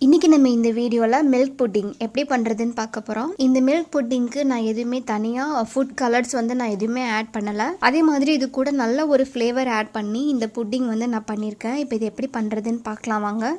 இன்னைக்கு நம்ம இந்த வீடியோவில் மில்க் புட்டிங் எப்படி பண்ணுறதுன்னு பார்க்க போகிறோம். இந்த மில்க் புட்டிங்க்கு நான் எதுவுமே தனியாக ஃபுட் கலர்ஸ் நான் எதுவுமே ஆட் பண்ணலை. அதே மாதிரி இது கூட நல்ல ஒரு ஃப்ளேவர் ஆட் பண்ணி இந்த புட்டிங் நான் பண்ணியிருக்கேன். இப்போ இது எப்படி பண்ணுறதுன்னு பார்க்கலாம் வாங்க.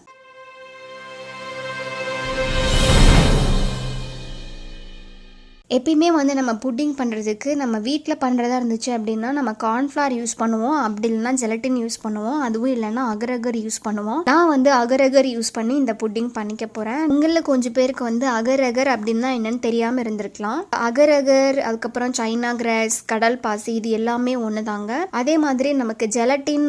எப்பயுமே நம்ம புட்டிங் பண்ணுறதுக்கு நம்ம வீட்டில் பண்ணுறதா இருந்துச்சு அப்படின்னா நம்ம கார்ன்ஃப்ளவர் யூஸ் பண்ணுவோம், அப்படி இல்லைன்னா ஜெலட்டின் யூஸ் பண்ணுவோம், அதுவும் இல்லைன்னா அகரகர் யூஸ் பண்ணுவோம். நான் அகரகர் யூஸ் பண்ணி இந்த புட்டிங் பண்ணிக்க போகிறேன். உங்களில் கொஞ்சம் பேருக்கு அகரகர் அப்படின்னா என்னன்னு தெரியாமல் இருந்திருக்கலாம். அகரகர், அதுக்கப்புறம் சைனா கிராஸ், கடல் பாசி, இது எல்லாமே ஒன்று தாங்க. அதே மாதிரி நமக்கு ஜெலட்டின்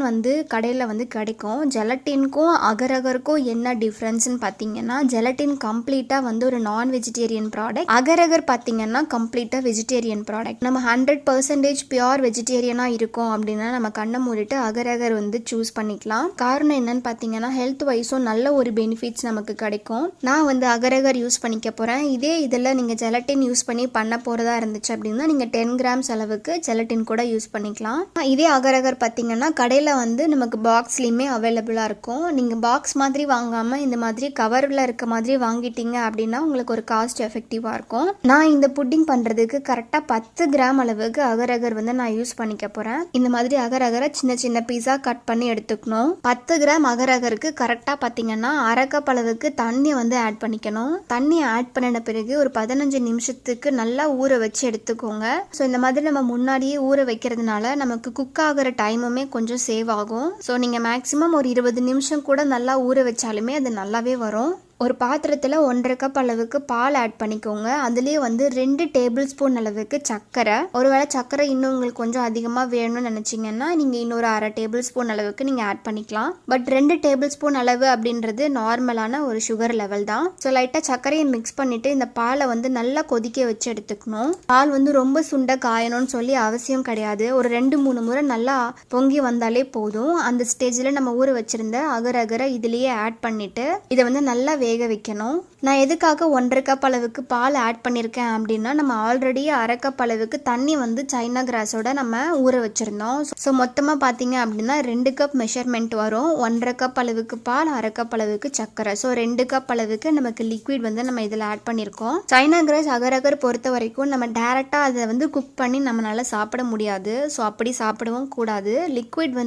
கடையில் கிடைக்கும். ஜெலட்டினுக்கும் அகரகருக்கும் என்ன டிஃப்ரென்ஸ்ன்னு பார்த்தீங்கன்னா, ஜெலட்டின் கம்ப்ளீட்டாக ஒரு நான் வெஜிடேரியன் ப்ராடக்ட். அகரகர் பார்த்தீங்கன்னா கம்ப்ளீட்டாக வெஜிடேரியன் ப்ராடக்ட். நம்ம 100% பியூர் வெஜிடேரியனாக இருக்கும் அப்படின்னா நம்ம கண்ணை மூடிட்டு அகரகர் சூஸ் பண்ணிக்கலாம். காரணம் என்னன்னு பார்த்தீங்கன்னா, ஹெல்த் வைஸும் நல்ல ஒரு பெனிஃபிட்ஸ் நமக்கு கிடைக்கும். நான் அகரகர் யூஸ் பண்ணிக்க போகிறேன். இதே இதில் நீங்கள் ஜெலட்டின் யூஸ் பண்ணி பண்ண போகிறதா இருந்துச்சு அப்படின்னா நீங்கள் 10 கிராம்ஸ் அளவுக்கு ஜெலட்டின் கூட யூஸ் பண்ணிக்கலாம். இதே அகரகர் பார்த்தீங்கன்னா கடையில் நமக்கு பாக்ஸ்லேயுமே அவைலபிளாக இருக்கும். நீங்கள் பாக்ஸ் மாதிரி வாங்காமல் இந்த மாதிரி கவரில் இருக்க மாதிரி வாங்கிட்டீங்க அப்படின்னா உங்களுக்கு ஒரு காஸ்ட் எஃபெக்டிவாக இருக்கும். நான் இந்த புட்டிங் பண்ணுறதுக்கு கரெக்டாக 10 கிராம் அளவுக்கு அகரகர் நான் யூஸ் பண்ணிக்க போகிறேன். இந்த மாதிரி அகரகரை சின்ன சின்ன பீஸாக கட் பண்ணி எடுத்துக்கணும். 10 கிராம் அகரகருக்கு கரெக்டாக பார்த்தீங்கன்னா அரை கப் அளவுக்கு தண்ணி ஆட் பண்ணிக்கணும். தண்ணி ஆட் பண்ணின பிறகு ஒரு 15 நிமிஷத்துக்கு நல்லா ஊற வச்சு எடுத்துக்கோங்க. ஸோ இந்த மாதிரி நம்ம முன்னாடியே ஊற வைக்கிறதுனால நமக்கு குக் ஆகிற டைமுமே கொஞ்சம் சேவ் ஆகும். ஸோ நீங்கள் மேக்ஸிமம் ஒரு 20 நிமிஷம் கூட நல்லா ஊற வச்சாலுமே அது நல்லாவே வரும். ஒரு பாத்திரத்தில் 1.5 கப் அளவுக்கு பால் ஆட் பண்ணிக்கோங்க. அதுலேயே 2 டேபிள் ஸ்பூன் அளவுக்கு சர்க்கரை. ஒருவேளை சர்க்கரை இன்னும் உங்களுக்கு கொஞ்சம் அதிகமாக வேணும்னு நினச்சிங்கன்னா நீங்கள் இன்னொரு அரை டேபிள் ஸ்பூன் அளவுக்கு நீங்கள் ஆட் பண்ணிக்கலாம். பட் 2 டேபிள் ஸ்பூன் அளவு அப்படின்றது நார்மலான ஒரு சுகர் லெவல் தான். ஸோ லைட்டாக சர்க்கரையை மிக்ஸ் பண்ணிவிட்டு இந்த பாலை நல்லா கொதிக்க வச்சு எடுத்துக்கணும். பால் ரொம்ப சுண்ட காயணும்னு சொல்லி அவசியம் கிடையாது. ஒரு 2-3 முறை நல்லா பொங்கி வந்தாலே போதும். அந்த ஸ்டேஜில் நம்ம ஊற வச்சுருந்த அகரகரை இதுலேயே ஆட் பண்ணிவிட்டு இதை நல்லா வேக வைக்கணும். நான் எதுக்காக 1.5 கப் அளவுக்கு பால் ஆட் பண்ணியிருக்கேன் அப்படின்னா, நம்ம ஆல்ரெடி அரை கப் அளவுக்கு தண்ணி சைனா கிராஸோட நம்ம ஊற வச்சுருந்தோம். ஸோ மொத்தமாக பார்த்தீங்க அப்படின்னா 2 கப் மெஷர்மெண்ட் வரும். 1.5 கப் அளவுக்கு பால், அரை கப் அளவுக்கு சர்க்கரை. ஸோ 2 கப் அளவுக்கு நமக்கு லிக்விட் நம்ம இதில் ஆட் பண்ணியிருக்கோம். சைனா கிராஸ் அகரகர் பொறுத்த வரைக்கும் நம்ம டேரெக்டாக அதை குக் பண்ணி நம்மளால சாப்பிட முடியாது. ஸோ அப்படி சாப்பிடவும் கூடாது. லிக்விட்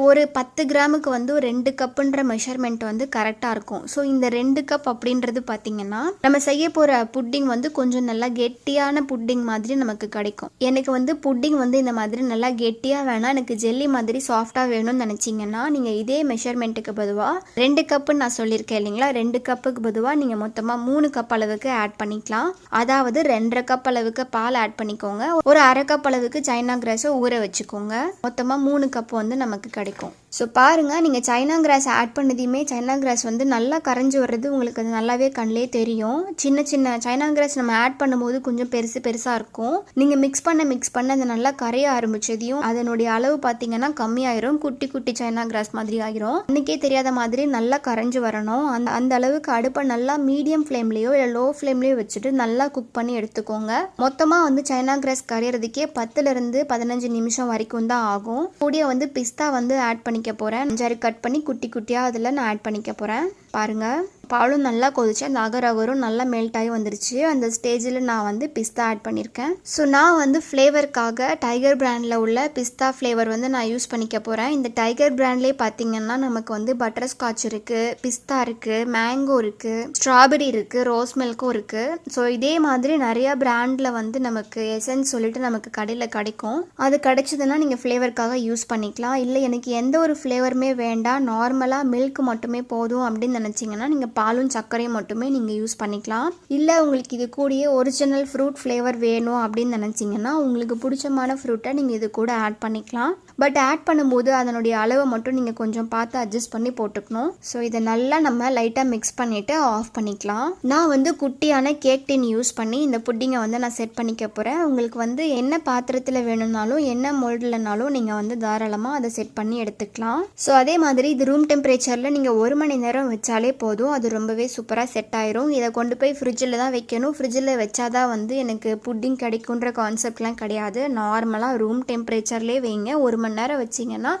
ஒரு 10 கிராமுக்கு ஒரு 2 கப்புன்ற மெஷர்மெண்ட் கரெக்டாக இருக்கும். ஸோ இந்த 2 கப் அப்படின்றது பார்த்தீங்கன்னா நம்ம செய்ய போற புட்டிங் கொஞ்சம் நல்லா கெட்டியான புட்டிங் மாதிரி நமக்கு கிடைக்கும். எனக்கு புட்டிங் இந்த மாதிரி நல்லா கெட்டியா வேணாம், எனக்கு ஜெல்லி மாதிரி சாஃப்டா வேணும்னு நினைச்சீங்கன்னா நீங்க இதே மெஷர்மெண்ட்டுக்கு பதுவா 2 கப்புன்னு நான் சொல்லியிருக்கேன் இல்லைங்களா, 2 கப்புக்கு பதுவா நீங்க மொத்தமா 3 கப் அளவுக்கு ஆட் பண்ணிக்கலாம். அதாவது 2.5 கப் அளவுக்கு பால் ஆட் பண்ணிக்கோங்க. ஒரு அரை கப் அளவுக்கு சைனா கிராஸை ஊற வச்சுக்கோங்க. மொத்தமா 3 கப் நமக்கு கிடைக்கும். ஸோ பாருங்க, நீங்க சைனா கிராஸ் ஆட் பண்ணதையுமே சைனா கிராஸ் நல்லா கரைஞ்சி வர்றது உங்களுக்கு அது நல்லாவே கண்ணிலே தெரியும். சின்ன சின்ன சைனா கிராஸ் நம்ம ஆட் பண்ணும்போது கொஞ்சம் பெருசாக இருக்கும். நீங்கள் மிக்ஸ் பண்ண அது நல்லா கரைய ஆரம்பிச்சதையும் அதனுடைய அளவு பார்த்தீங்கன்னா கம்மியாயிரும். குட்டி குட்டி சைனா கிராஸ் மாதிரி ஆகிரும். அன்னைக்கே தெரியாத மாதிரி நல்லா கரைஞ்சி வரணும். அந்த அளவுக்கு அடுப்பை நல்லா மீடியம் ஃப்ளேம்லேயோ இல்லை லோ ஃப்ளேம்லேயோ வச்சுட்டு நல்லா குக் பண்ணி எடுத்துக்கோங்க. மொத்தமாக சைனா கிராஸ் கரையிறதுக்கே 10-15 நிமிஷம் வரைக்கும் தான் ஆகும். கூடிய பிஸ்தா ஆட் பண்ணிக்க போகிறேன். 5 கட் பண்ணி குட்டி குட்டியாக அதில் நான் ஆட் பண்ணிக்க போகிறேன். பாருங்க, பாலும் நல்லா கொதிச்சு அந்த அகரகரும் நல்லா மெல்ட் ஆகி வந்துருச்சு. அந்த ஸ்டேஜில் நான் பிஸ்தா ஆட் பண்ணியிருக்கேன். ஸோ நான் ஃப்ளேவருக்காக டைகர் பிராண்டில் உள்ள பிஸ்தா ஃப்ளேவர் நான் யூஸ் பண்ணிக்க போகிறேன். இந்த டைகர் பிராண்ட்லேயே பார்த்தீங்கன்னா நமக்கு பட்டர் ஸ்காட்ச் இருக்குது, பிஸ்தா இருக்குது, மேங்கோ இருக்குது, ஸ்ட்ராபெரி இருக்குது, ரோஸ் மில்க்கும் இருக்குது. ஸோ இதே மாதிரி நிறையா பிராண்டில் நமக்கு எசன்ஸ் சொல்லிட்டு நமக்கு கடையில் கிடைக்கும். அது கிடைச்சதுன்னா நீங்கள் ஃப்ளேவருக்காக யூஸ் பண்ணிக்கலாம். இல்லை எனக்கு எந்த ஒரு ஃப்ளேவருமே வேண்டாம், நார்மலாக மில்க் மட்டுமே போதும் அப்படின்னு நினச்சிங்கன்னா நீங்கள் பாலும் சர்க்கரையும் மட்டுமே நீங்கள் யூஸ் பண்ணிக்கலாம். இல்லை உங்களுக்கு இது கூடயே ஒரிஜினல் ஃப்ரூட் ஃப்ளேவர் வேணும் அப்படின்னு நினச்சிங்கன்னா உங்களுக்கு பிடிச்சமான ஃப்ரூட்டை நீங்கள் இது கூட ஆட் பண்ணிக்கலாம். பட் ஆட் பண்ணும்போது அதனுடைய அளவை மட்டும் நீங்கள் கொஞ்சம் பார்த்து அட்ஜஸ்ட் பண்ணி போட்டுக்கணும். ஸோ இதை நல்லா நம்ம லைட்டாக மிக்ஸ் பண்ணிவிட்டு ஆஃப் பண்ணிக்கலாம். நான் குட்டியான கேக் டின் யூஸ் பண்ணி இந்த புட்டிங்கை நான் செட் பண்ணிக்க போகிறேன். உங்களுக்கு என்ன பாத்திரத்தில் வேணும்னாலும் என்ன மோல்டுலனாலும் நீங்கள் தாராளமாக அதை செட் பண்ணி எடுத்துக்கலாம். ஸோ அதே மாதிரி இது ரூம் டெம்பரேச்சரில் நீங்கள் 1 மணி நேரம் வச்சாலே போதும். அது ரொம்பவே சூப்பராக செட் ஆயிரும். இதை கொண்டு போய் ஃப்ரிட்ஜில் தான் வைக்கணும். ஃப்ரிட்ஜில் வச்சாதான் எனக்கு புட்டிங் கிடைக்குன்ற கான்செப்ட்லாம் கிடையாது. நார்மலாக ரூம் டெம்பரேச்சர்லேயே வைங்க. 1 மணி நேரம் வச்சிங்கன்னா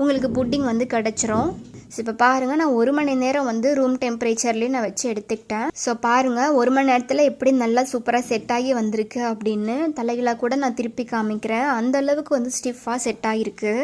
உங்களுக்கு புட்டிங் கிடச்சிரும். ஸோ இப்போ பாருங்கள் நான் 1 மணி நேரம் வந்து ரூம் டெம்பரேச்சர்லேயே நான் வச்சு எடுத்துக்கிட்டேன். ஸோ பாருங்கள் 1 மணி நேரத்தில் எப்படி நல்லா சூப்பராக செட் ஆகி வந்திருக்கு அப்படின்னு. தலைகளாக கூட நான் திருப்பி காமிக்கிறேன். அந்த அளவுக்கு வந்து ஸ்டிஃபாக செட் ஆகிருக்கு.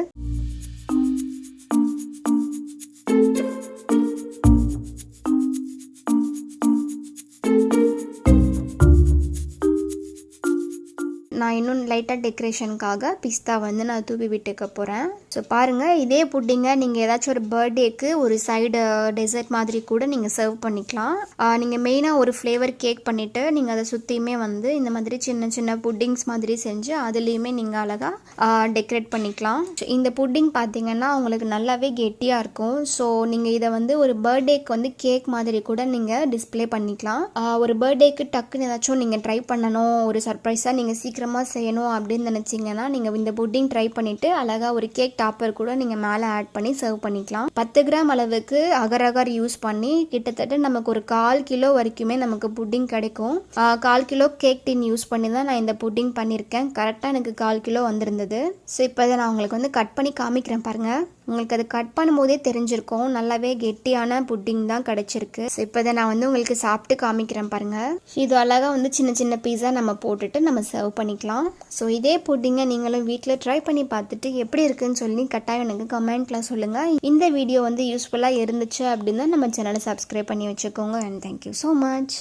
நான் இன்னும் லைட்டாக டெக்கரேஷனுக்காக பிஸ்தா வந்து நான் தூவி விட்டுக்க போகிறேன். ஸோ பாருங்கள் இதே புட்டிங்கை நீங்கள் ஏதாச்சும் ஒரு பர்த்டேக்கு ஒரு சைடு டெசர்ட் மாதிரி கூட நீங்கள் சர்வ் பண்ணிக்கலாம். நீங்கள் மெயினாக ஒரு ஃப்ளேவர் கேக் பண்ணிவிட்டு நீங்கள் அதை சுற்றியுமே வந்து இந்த மாதிரி சின்ன சின்ன புட்டிங்ஸ் மாதிரி செஞ்சு அதுலேயுமே நீங்கள் அழகாக டெக்கரேட் பண்ணிக்கலாம். இந்த புட்டிங் பார்த்தீங்கன்னா உங்களுக்கு நல்லாவே கெட்டியாக இருக்கும். ஸோ நீங்கள் இதை வந்து ஒரு பர்த்டேக்கு வந்து கேக் மாதிரி கூட நீங்கள் டிஸ்பிளே பண்ணிக்கலாம். ஒரு பர்த்டேக்கு டக்குன்னு ஏதாச்சும் நீங்கள் ட்ரை பண்ணணும், ஒரு சர்ப்ரைஸாக நீங்கள் சீக்கிரம் செய்யணும் அப்படின்னு நினைச்சீங்கன்னா நீங்க இந்த புட்டிங் ட்ரை பண்ணிட்டு அழகா ஒரு கேக் டாப்பர் கூட நீங்க மேலே ஆட் பண்ணி சர்வ் பண்ணிக்கலாம். 10 கிராம் அளவுக்கு அகர் யூஸ் பண்ணி கிட்டத்தட்ட நமக்கு ஒரு 1/4 கிலோ வரைக்குமே நமக்கு புட்டிங் கிடைக்கும். 1/4 கிலோ கேக் டின் யூஸ் பண்ணி தான் நான் இந்த புட்டிங் பண்ணியிருக்கேன். கரெக்டாக எனக்கு 1/4 கிலோ வந்திருந்தது. ஸோ இப்போ இதை நான் உங்களுக்கு வந்து கட் பண்ணி காமிக்கிறேன் பாருங்க. உங்களுக்கு அது கட் பண்ணும்போதே தெரிஞ்சிருக்கும் நல்லாவே கெட்டியான புட்டிங் தான் கிடைச்சிருக்கு. ஸோ இப்போ இதை நான் வந்து உங்களுக்கு சாப்பிட்டு காமிக்கிறேன் பாருங்க. இது அழகாக வந்து சின்ன சின்ன பீஸா நம்ம போட்டுட்டு நம்ம சர்வ் பண்ணிக்கலாம். ஸோ இதே புட்டிங்கை நீங்களும் வீட்டில் ட்ரை பண்ணி பார்த்துட்டு எப்படி இருக்குன்னு சொல்லி கட்டாயம் எனக்கு கமெண்ட்டில் சொல்லுங்கள். இந்த வீடியோ வந்து யூஸ்ஃபுல்லாக இருந்துச்சு அப்படின்னா நம்ம சேனலை சப்ஸ்கிரைப் பண்ணி வச்சுக்கோங்க. And thank you so much.